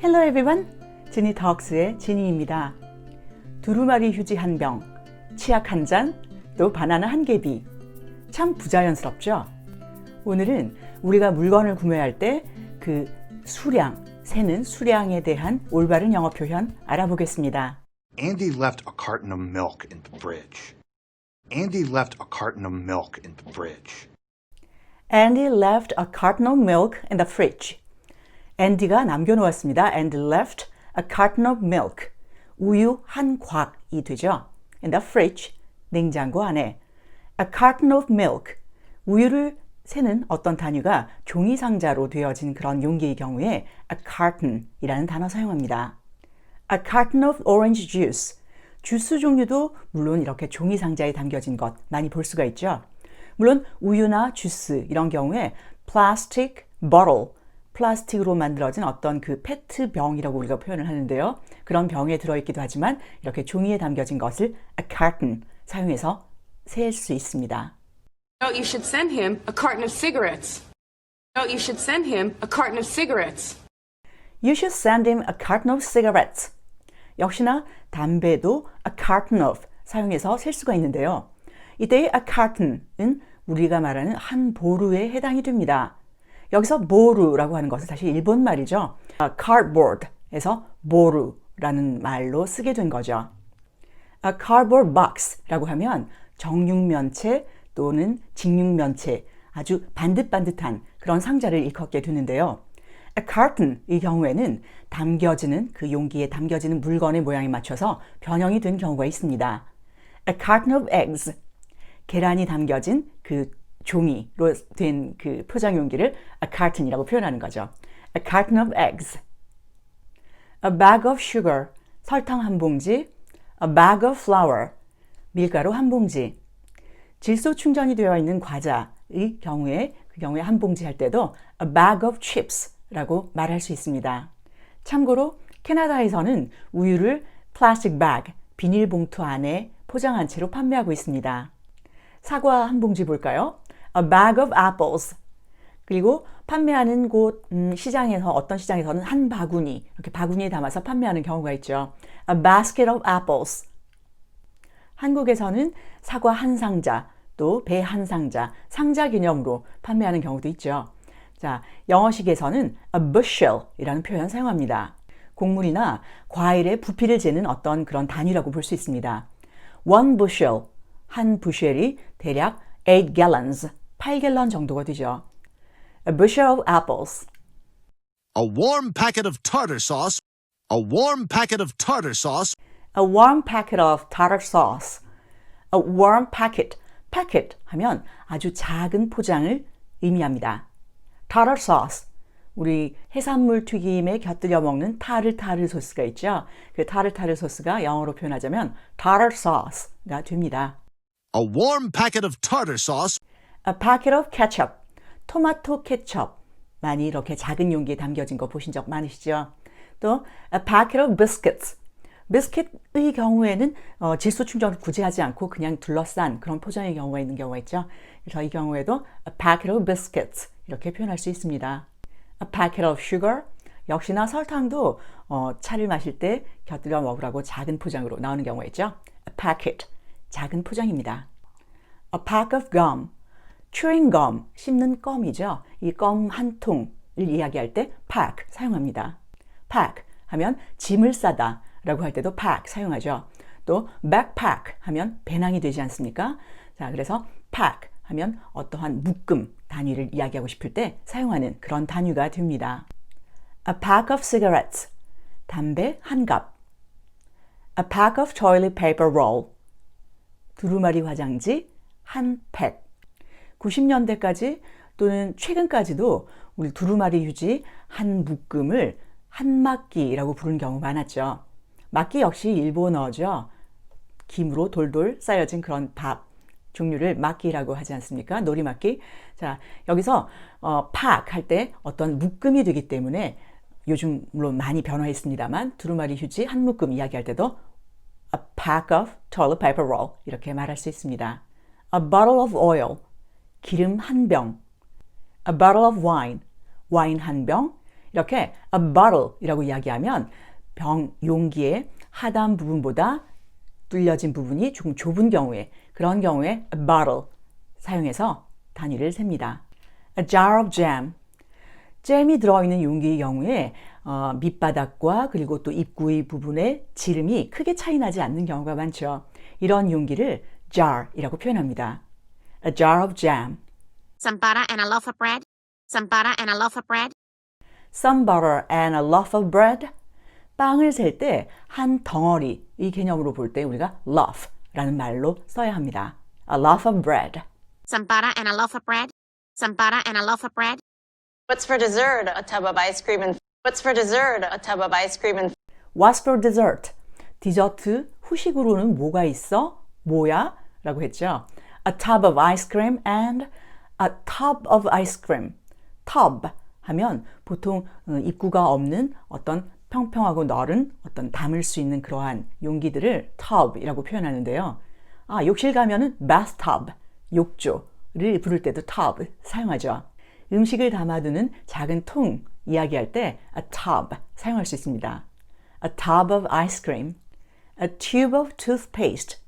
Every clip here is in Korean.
Hello everyone, 지니 덕스의 지니입니다. 두루마리 휴지 한 병, 치약 한 잔, 또 바나나 한 개비. 참 부자연스럽죠? 오늘은 우리가 물건을 구매할 때 그 수량, 세는 수량에 대한 올바른 영어 표현 알아보겠습니다. Andy left a carton of milk in the fridge. Andy left a carton of milk in the fridge. Andy left a carton of milk in the fridge. 앤디가 남겨놓았습니다. Andy left a carton of milk. 우유 한 곽이 되죠. In the fridge, 냉장고 안에. A carton of milk. 우유를 세는 어떤 단위가 종이 상자로 되어진 그런 용기의 경우에 a carton이라는 단어 사용합니다. A carton of orange juice. 주스 종류도 물론 이렇게 종이 상자에 담겨진 것 많이 볼 수가 있죠. 물론 우유나 주스 이런 경우에 plastic bottle, 플라스틱으로 만들어진 어떤 그 페트병이라고 우리가 표현을 하는데요. 그런 병에 들어있기도 하지만 이렇게 종이에 담겨진 것을 a carton 사용해서 셀 수 있습니다. You should send him a carton of cigarettes. You should send him a carton of cigarettes. You should send him a carton of cigarettes. 역시나 담배도 a carton of 사용해서 셀 수가 있는데요. 이때의 a carton은 우리가 말하는 한 보루에 해당이 됩니다. 여기서 보루라고 하는 것은 사실 일본 말이죠. cardboard에서 보루라는 말로 쓰게 된 거죠. A cardboard box라고 하면 정육면체 또는 직육면체 아주 반듯반듯한 그런 상자를 일컫게 되는데요. A carton의 경우에는 담겨지는 그 용기에 담겨지는 물건의 모양에 맞춰서 변형이 된 경우가 있습니다. A carton of eggs, 계란이 담겨진 그 종이로 된 그 포장 용기를 a carton이라고 표현하는 거죠. A carton of eggs. A bag of sugar, 설탕 한 봉지. A bag of flour, 밀가루 한 봉지. 질소 충전이 되어 있는 과자의 경우에 그 경우에 한 봉지 할 때도 a bag of chips라고 말할 수 있습니다. 참고로 캐나다에서는 우유를 플라스틱 bag, 비닐봉투 안에 포장한 채로 판매하고 있습니다. 사과 한 봉지 볼까요? A bag of apples. 그리고 판매하는 곳 시장에서 어떤 시장에서는 한 바구니 이렇게 바구니에 담아서 판매하는 경우가 있죠. A basket of apples. 한국에서는 사과 한 상자, 또 배 한 상자, 상자 개념으로 판매하는 경우도 있죠. 자, 영어식에서는 a bushel이라는 표현 사용합니다. 곡물이나 과일의 부피를 재는 어떤 그런 단위라고 볼 수 있습니다. One bushel, 한 부쉘이 대략 8 gallons, 8갤런 정도가 되죠. A bushel of apples. A warm packet of tartar sauce. A warm packet of tartar sauce. A warm packet of tartar sauce. A warm packet. packet 하면 아주 작은 포장을 의미합니다. tartar sauce. 우리 해산물 튀김에 곁들여 먹는 타르타르 소스가 있죠. 그 타르타르 소스가 영어로 표현하자면 tartar sauce가 됩니다. A warm packet of tartar sauce. A packet of ketchup. 토마토 케첩. 많이 이렇게 작은 용기에 담겨진 거 보신 적 많으시죠? 또 a packet of biscuits. 비스킷의 경우에는 질소 충전을 굳이 하지 않고 그냥 둘러싼 그런 포장의 경우가 있는 경우가 있죠. 그래서 이 경우에도 a packet of biscuits 이렇게 표현할 수 있습니다. A packet of sugar. 역시나 설탕도 차를 마실 때 곁들여 먹으라고 작은 포장으로 나오는 경우가 있죠. A packet. 작은 포장입니다. A pack of gum. chewing gum. 씹는 껌이죠. 이 껌 한 통을 이야기할 때 pack 사용합니다. pack 하면 짐을 싸다 라고 할 때도 pack 사용하죠. 또 backpack 하면 배낭이 되지 않습니까? 자, 그래서 pack 하면 어떠한 묶음 단위를 이야기하고 싶을 때 사용하는 그런 단위가 됩니다. A pack of cigarettes. 담배 한 갑. A pack of toilet paper roll. 두루마리 화장지 한 팩. 90년대까지 또는 최근까지도 우리 두루마리 휴지 한 묶음을 한 막기라고 부르는 경우 많았죠. 막기 역시 일본어죠. 김으로 돌돌 쌓여진 그런 밥 종류를 막기라고 하지 않습니까? 놀이막기. 자, 여기서 pack 할 때 어떤 묶음이 되기 때문에 요즘 물론 많이 변화했습니다만 두루마리 휴지 한 묶음 이야기할 때도 a pack of toilet paper roll 이렇게 말할 수 있습니다. A bottle of oil. 기름 한 병. A bottle of wine. 와인 한 병. 이렇게 a bottle이라고 이야기하면 병 용기의 하단 부분보다 뚫려진 부분이 조금 좁은 경우에 그런 경우에 a bottle 사용해서 단위를 셉니다. A jar of jam. 잼이 들어있는 용기의 경우에 밑바닥과 그리고 또 입구의 부분의 지름이 크게 차이 나지 않는 경우가 많죠. 이런 용기를 jar이라고 표현합니다. A jar of jam. Some butter and a loaf of bread. Some butter and a loaf of bread. Some butter and a loaf of bread. 빵을 셀 때 한 덩어리 이 개념으로 볼 때 우리가 loaf라는 말로 써야 합니다. A loaf of bread. Some butter and a loaf of bread. Some butter and a loaf of bread. What's for dessert? A tub of ice cream and what's for dessert? A tub of ice cream and What's for dessert? 디저트 후식으로는 뭐가 있어? 뭐야? 라고 했죠. A tub of ice cream and a tub of ice cream. tub 하면 보통 입구가 없는 어떤 평평하고 넓은 어떤 담을 수 있는 그러한 용기들을 tub이라고 표현하는데요. 욕실 가면은 bathtub, 욕조를 부를 때도 tub 사용하죠. 음식을 담아두는 작은 통 이야기할 때 a tub 사용할 수 있습니다. A tub of ice cream, a tube of toothpaste.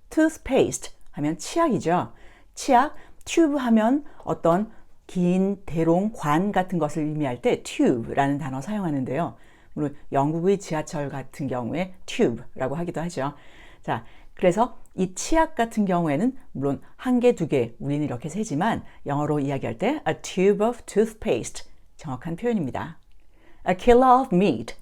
toothpaste 하면 치약이죠. 치약, tube 하면 어떤 긴 대롱 관 같은 것을 의미할 때 tube라는 단어 사용하는데요. 물론 영국의 지하철 같은 경우에 tube라고 하기도 하죠. 자, 그래서 이 치약 같은 경우에는 물론 한 개, 두 개 우리는 이렇게 세지만 영어로 이야기할 때 a tube of toothpaste 정확한 표현입니다. A kilo of meat.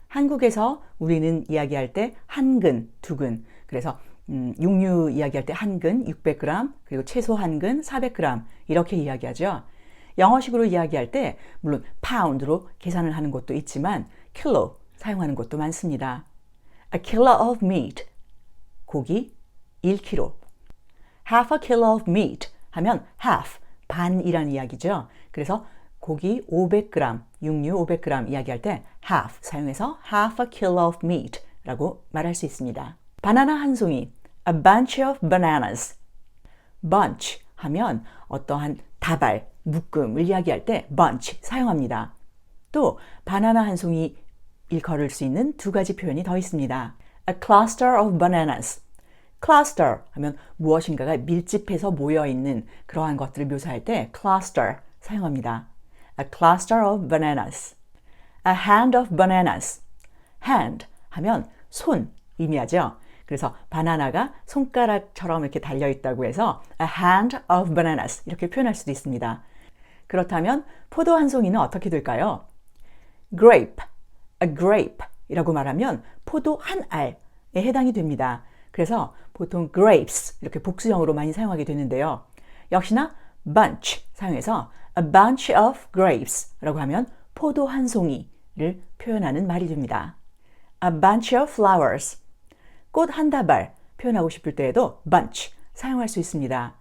한국에서 우리는 이야기할 때 한 근, 두 근. 그래서 육류 이야기할 때 한 근 600g 그리고 채소 한 근 400g 이렇게 이야기하죠. 영어식으로 이야기할 때 물론 파운드로 계산을 하는 곳도 있지만 킬로 사용하는 곳도 많습니다. A kilo of meat. 고기 1kg. Half a kilo of meat 하면 half, 반이라는 이야기죠. 그래서 고기 500g, 육류 500g 이야기할 때 half 사용해서 half a kilo of meat 라고 말할 수 있습니다. 바나나 한 송이, a bunch of bananas. bunch 하면 어떠한 다발, 묶음을 이야기할 때 bunch 사용합니다. 또 바나나 한 송이 일컬을 수 있는 두 가지 표현이 더 있습니다. A cluster of bananas. cluster 하면 무엇인가가 밀집해서 모여있는 그러한 것들을 묘사할 때 cluster 사용합니다. A cluster of bananas. A hand of bananas. hand 하면 손 의미하죠. 그래서 바나나가 손가락처럼 이렇게 달려있다고 해서 a hand of bananas 이렇게 표현할 수도 있습니다. 그렇다면 포도 한 송이는 어떻게 될까요? grape, a grape 이라고 말하면 포도 한 알에 해당이 됩니다. 그래서 보통 grapes 이렇게 복수형으로 많이 사용하게 되는데요. 역시나 bunch 사용해서 a bunch of grapes 라고 하면 포도 한 송이를 표현하는 말이 됩니다. A bunch of flowers. 꽃 한 다발 표현하고 싶을 때에도 bunch 사용할 수 있습니다.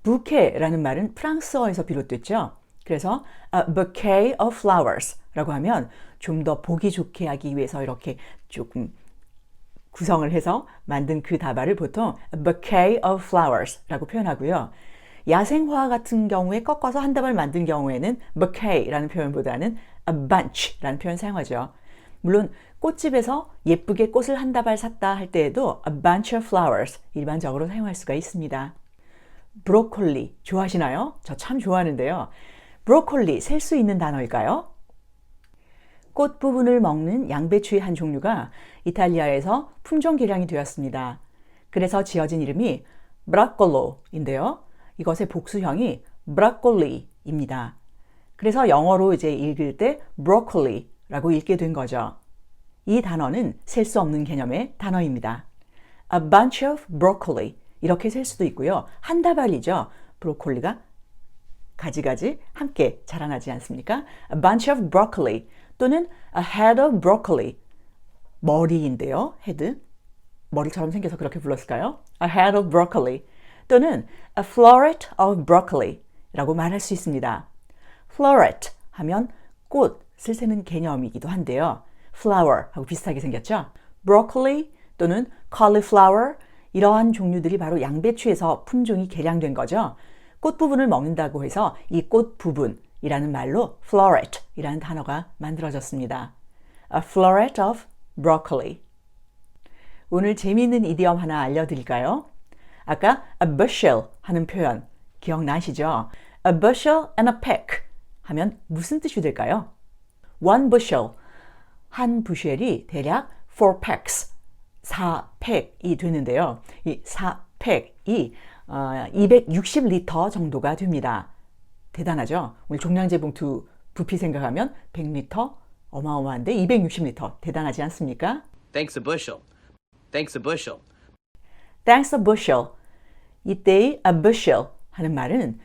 bouquet라는 말은 프랑스어에서 비롯됐죠. 그래서 a bouquet of flowers 라고 하면 좀 더 보기 좋게 하기 위해서 이렇게 조금 구성을 해서 만든 그 다발을 보통 a bouquet of flowers 라고 표현하고요. 야생화 같은 경우에 꺾어서 한 다발 만든 경우에는 bouquet라는 표현보다는 a bunch라는 표현 사용하죠. 물론 꽃집에서 예쁘게 꽃을 한 다발 샀다 할 때에도 a bunch of flowers 일반적으로 사용할 수가 있습니다. 브로콜리 좋아하시나요? 저 참 좋아하는데요. 브로콜리 셀 수 있는 단어일까요? 꽃 부분을 먹는 양배추의 한 종류가 이탈리아에서 품종 개량이 되었습니다. 그래서 지어진 이름이 브라콜로인데요. 이것의 복수형이 브라콜리입니다. 그래서 영어로 이제 읽을 때 브로콜리라고 읽게 된 거죠. 이 단어는 셀 수 없는 개념의 단어입니다. A bunch of broccoli 이렇게 셀 수도 있고요. 한 다발이죠. 브로콜리가 가지가지 함께 자라나지 않습니까? A bunch of broccoli 또는 a head of broccoli 머리인데요. head 머리처럼 생겨서 그렇게 불렀을까요? A head of broccoli 또는 a floret of broccoli 라고 말할 수 있습니다. floret 하면 꽃을 세는 개념이기도 한데요. flower 하고 비슷하게 생겼죠. broccoli 또는 cauliflower 이러한 종류들이 바로 양배추에서 품종이 개량된 거죠. 꽃 부분을 먹는다고 해서 이 꽃 부분 이라는 말로 floret 이라는 단어가 만들어졌습니다. A floret of broccoli. 오늘 재미있는 이디엄 하나 알려드릴까요? 아까 a bushel 하는 표현 기억나시죠? A bushel and a peck 하면 무슨 뜻이 될까요? One bushel, 한 부쉘이 대략 4 pecks, 4팩이 되는데요. 이 4팩이 260리터 정도가 됩니다. 대단하죠? 오늘 종량제 봉투 부피 생각하면 100리터 어마어마한데 260리터 대단하지 않습니까? Thanks a bushel. Thanks a bushel. Thanks a bushel. 이때의 a bushel 하는 말은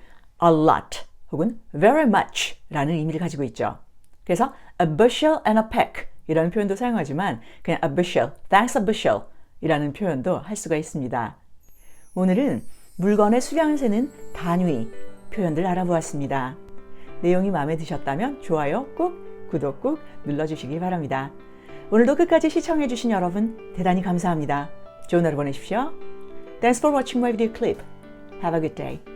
a lot 혹은 very much 라는 의미를 가지고 있죠. 그래서 a bushel and a peck 이라는 표현도 사용하지만 그냥 a bushel, thanks a bushel 이라는 표현도 할 수가 있습니다. 오늘은 물건의 수량을 세는 단위 표현들 알아보았습니다. 내용이 마음에 드셨다면 좋아요 꾹, 구독 꾹 눌러주시기 바랍니다. 오늘도 끝까지 시청해주신 여러분 대단히 감사합니다. 좋은 하루 보내십시오. Thanks for watching my video clip. Have a good day.